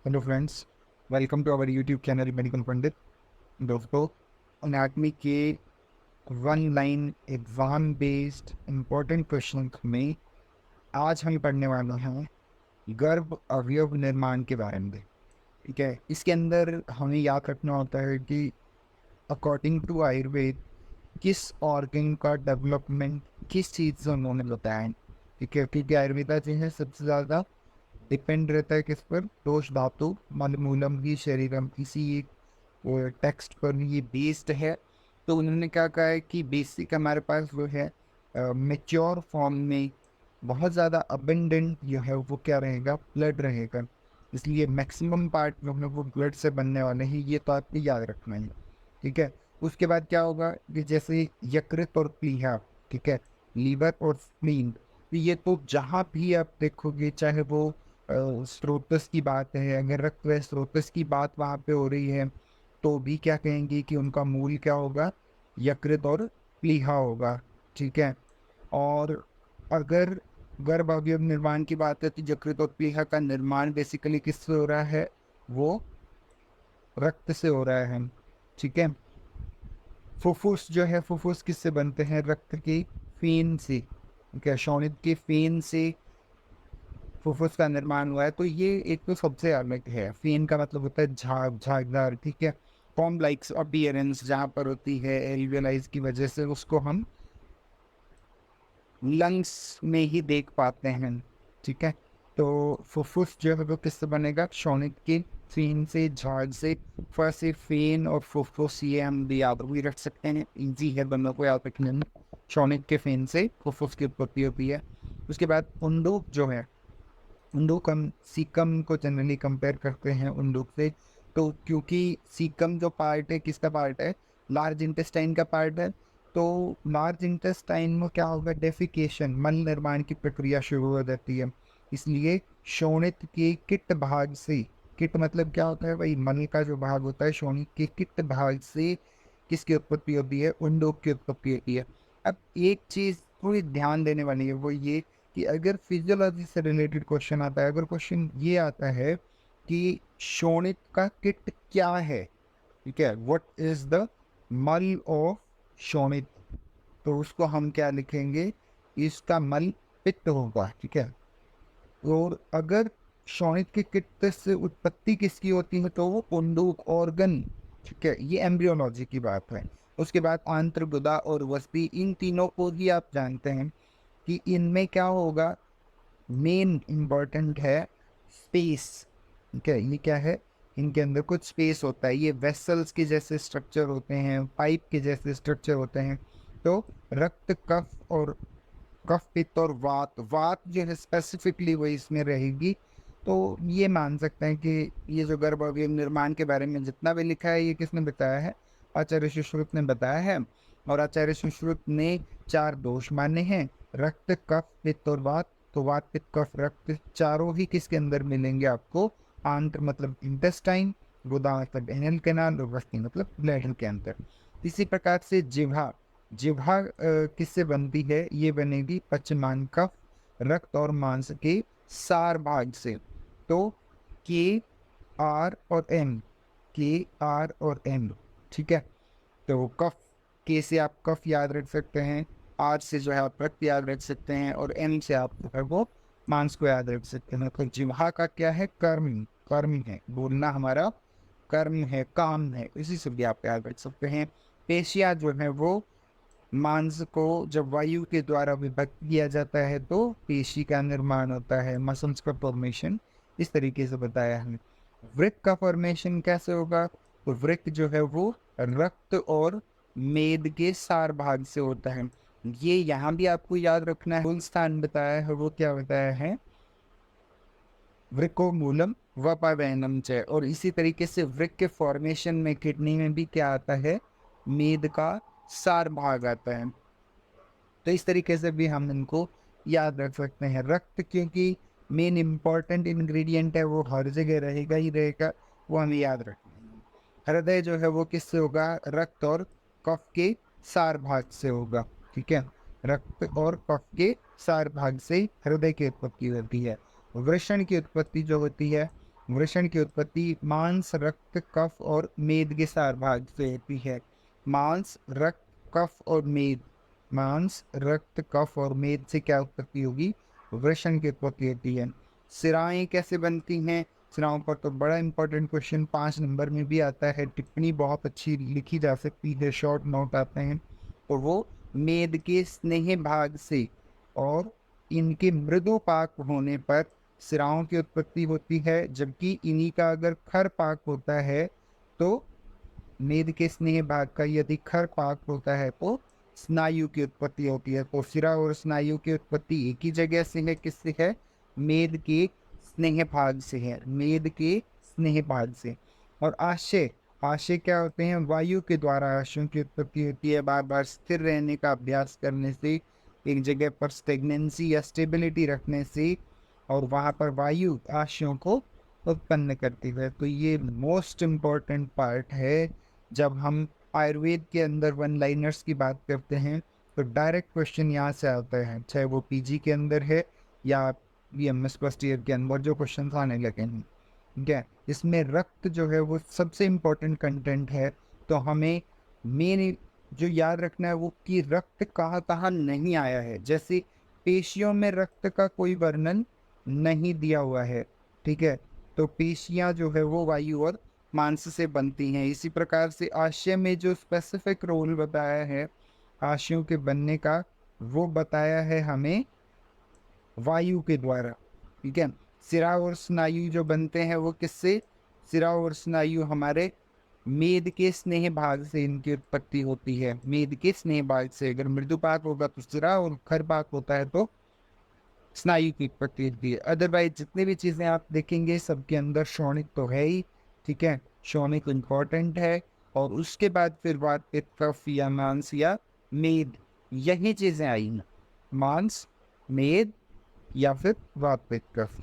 Hello friends, welcome to our YouTube channel medical Pandit. दोस्तों, anatomy के one line exam based important question में आज हम पढ़ने वाले हैं गर्भ अवयव निर्माण के बारे में। ठीक है, इसके अंदर हमें याद रखना होता है कि अकॉर्डिंग टू आयुर्वेद किस ऑर्गन का डेवलपमेंट किस चीज़ से उन्होंने बताया है। ठीक है, क्योंकि आयुर्वेदा जो है सबसे ज़्यादा डिपेंड रहता है किस पर, दोष धातु मलमूलम ही शरीरम, इसी एक टेक्स्ट पर ये बेस्ड है। तो उन्होंने क्या कहा है कि बेसिक हमारे पास वो है मेच्योर फॉर्म में बहुत ज़्यादा अबेंडेंट जो है वो क्या रहेगा, ब्लड रहेगा। इसलिए मैक्सिमम पार्ट जो है वो ब्लड से बनने वाले हैं, ये तो आपको याद रखना है। ठीक है, उसके बाद क्या होगा कि जैसे यकृत और प्लीहा, ठीक है, लीवर और स्प्लीन, तो ये तो जहाँ भी आप देखोगे, चाहे वो स्रोतस की बात है, अगर रक्त व स्रोतस की बात वहाँ पे हो रही है तो भी क्या कहेंगे कि उनका मूल क्या होगा, यकृत और प्लीहा होगा। ठीक है, और अगर गर्भ अवयव निर्माण की बात है तो यकृत और प्लीहा का निर्माण बेसिकली किससे हो रहा है, वो रक्त से हो रहा है। ठीक है, फुफ्फुस जो है, फुफ्फुस किससे बनते हैं, रक्त की फेन से। ठीक है, शोणित के फेन से फुफ्फुस का निर्माण हुआ है। तो ये एक तो सबसे अलग है। फेन का मतलब होता है झाग, झागदार। ठीक है, फॉर्म लाइक्स अपीयरेंस जहाँ पर होती है एल्वियलाइज की वजह से, उसको हम लंग्स में ही देख पाते हैं। ठीक है, तो फुफ्फुस जो है वो किससे बनेगा, शोणित के फेन से, झाग से। फर्स्ट से फेन और फुफ्फुस, ये हम भी याद भी रख सकते हैं, इजी है बंदों को याद रखने में। शोणित के फेन से फुफ्फुस की उत्पत्ति होती है। उसके बाद उंडूक जो है, उंडूक हम सीकम को जनरली कंपेयर करते हैं उंडूक से। तो क्योंकि सीकम जो पार्ट है किसका पार्ट है, लार्ज इंटेस्टाइन का पार्ट है। तो लार्ज इंटेस्टाइन में क्या होगा, डेफिकेशन, मल निर्माण की प्रक्रिया शुरू हो जाती है। इसलिए शोणित के किट भाग से, किट मतलब क्या होता है भाई, मल का जो भाग होता है, शोणित के किट भाग से किसकी उत्पत्ति होती है, उंडूक की उत्पत्ति होती है। अब एक चीज थोड़ी ध्यान देने वाली है, वो ये कि अगर फिजियोलॉजी से रिलेटेड क्वेश्चन आता है, अगर क्वेश्चन ये आता है कि शोणित का किट क्या है, ठीक है, व्हाट इज द मल ऑफ शोणित, तो उसको हम क्या लिखेंगे, इसका मल पित्त होगा। ठीक है, और अगर शोणित के किट से उत्पत्ति किसकी होती है तो वो पुंडूक ऑर्गन। ठीक है, ये एम्ब्रियोलॉजी की बात है। उसके बाद आंत्र, गुदा और वस्ती, इन तीनों को भी आप जानते हैं कि इनमें क्या होगा, मेन इम्पॉर्टेंट है स्पेस। ठीक है, ये क्या है, इनके अंदर कुछ स्पेस होता है, ये वेसल्स के जैसे स्ट्रक्चर होते हैं, पाइप के जैसे स्ट्रक्चर होते हैं। तो रक्त, कफ और कफ, पित्त और वात, वात जो है स्पेसिफिकली वही इसमें रहेगी। तो ये मान सकते हैं कि ये जो गर्भ अवयव निर्माण के बारे में जितना भी लिखा है, ये किसने बताया है, आचार्य सुश्रुत ने बताया है। और आचार्य सुश्रुत ने चार दोष माने हैं, रक्त, कफ, पित्त और वात। तो वात, पित्त, कफ, रक्त चारों ही किसके अंदर मिलेंगे आपको, आंत्र मतलब इंटेस्टाइन, गुदा मतलब एनल कैनाल, और वस्ती मतलब ब्लैडर के अंदर। इसी प्रकार से जिह्वा, जिह्वा किससे बनती है, ये बनेगी पचमान कफ, रक्त और मांस के सार भाग से। तो के, आर और एम, के, आर और एम। ठीक है, तो कफ, के से आप कफ याद रख सकते हैं, आर से जो है आप रक्त याद रख सकते हैं, और एम से आप जो है वो मांस को याद रख सकते हैं। तो जिह्वा का क्या है, कर्म, कर्म है, बोलना हमारा कर्म है, काम है, इसी से भी आप याद रख सकते हैं। पेशिया जो है वो, मांस को जब वायु के द्वारा विभक्त किया जाता है तो पेशी का निर्माण होता है, मसल्स का फॉर्मेशन, इस तरीके से बताया है। वृक्क का फॉर्मेशन कैसे होगा, तो वृक्क जो है वो रक्त और मेद के सार भाग से होता है। ये यहाँ भी आपको याद रखना है, मूल स्थान बताया है, वो क्या बताया है, वृको मूलम वपावैनम च। और इसी तरीके से वृक्क के फॉर्मेशन में किडनी में भी क्या आता है, मेद का सार भाग आता है। तो इस तरीके से भी हम इनको याद रख सकते हैं। रक्त क्योंकि मेन इंपॉर्टेंट इंग्रेडिएंट है, वो हर जगह रहेगा ही रहेगा, वो हमें याद रखना है। हृदय जो है वो किससे होगा, रक्त और कफ के सार भाग से होगा। ठीक है, रक्त और कफ के सार भाग से हृदय की उत्पत्ति होती है। वृषण की उत्पत्ति जो होती है वृषण की उत्पत्ति मांस, रक्त, कफ और मेद के सार भाग से होती है। मांस, रक्त, कफ और मेद, मांस, रक्त, कफ और मेद से क्या उत्पत्ति होगी? वृषण की उत्पत्ति होती है। सिराएं कैसे बनती हैं? सिराओं पर तो बड़ा इंपॉर्टेंट क्वेश्चन 5 नंबर में भी आता है, टिप्पणी बहुत अच्छी लिखी जा सकती है, शॉर्ट नोट आते हैं। और वो मेद के स्नेह भाग से और इनके मृदुपाक होने पर सिराओं की उत्पत्ति होती है, जबकि इन्हीं का अगर खर पाक होता है तो मेद के स्नेह भाग का यदि खर पाक होता है तो स्नायु की उत्पत्ति होती है। तो सिरा और स्नायु की उत्पत्ति एक ही जगह से है, किससे है? मेद के स्नेह भाग से है, मेद के स्नेह भाग से। और आशय, आशय क्या होते हैं? वायु के द्वारा आशयों की उत्पत्ति होती है। बार बार स्थिर रहने का अभ्यास करने से, एक जगह पर स्टेगनेंसी या स्टेबिलिटी रखने से, और वहाँ पर वायु आशयों को उत्पन्न करती है। तो ये मोस्ट इम्पॉर्टेंट पार्ट है। जब हम आयुर्वेद के अंदर वन लाइनर्स की बात करते हैं तो डायरेक्ट क्वेश्चन यहाँ से आता है, चाहे वो पीजी के अंदर है या बीएमएस फर्स्ट ईयर के अंदर जो क्वेश्चन आने लगे हैं। ठीक है, इसमें रक्त जो है वो सबसे इम्पोर्टेंट कंटेंट है। तो हमें मेन जो याद रखना है वो कि रक्त कहाँ कहाँ नहीं आया है। जैसे पेशियों में रक्त का कोई वर्णन नहीं दिया हुआ है, ठीक है, तो पेशियां जो है वो वायु और मांस से बनती हैं। इसी प्रकार से आशय में जो स्पेसिफिक रोल बताया है आशयों के बनने का, वो बताया है हमें वायु के द्वारा। ठीक है, सिरा और स्नायु जो बनते हैं वो किससे? सिरा और स्नायु हमारे मेद के स्नेह भाग से इनकी उत्पत्ति होती है। मेद के स्नेह भाग से, अगर मृदुपाक होगा तो सिरा और खरपाक होता है तो स्नायु की उत्पत्ति होती है। अदरवाइज जितने भी चीजें आप देखेंगे सबके अंदर शोणित तो है ही। ठीक है, शोणित इम्पोर्टेंट है। और उसके बाद फिर बात पित्त, कफ या मांस या मेद, यही चीजें आई ना, मांस, मेद या फिर वात, पित्त, कफ।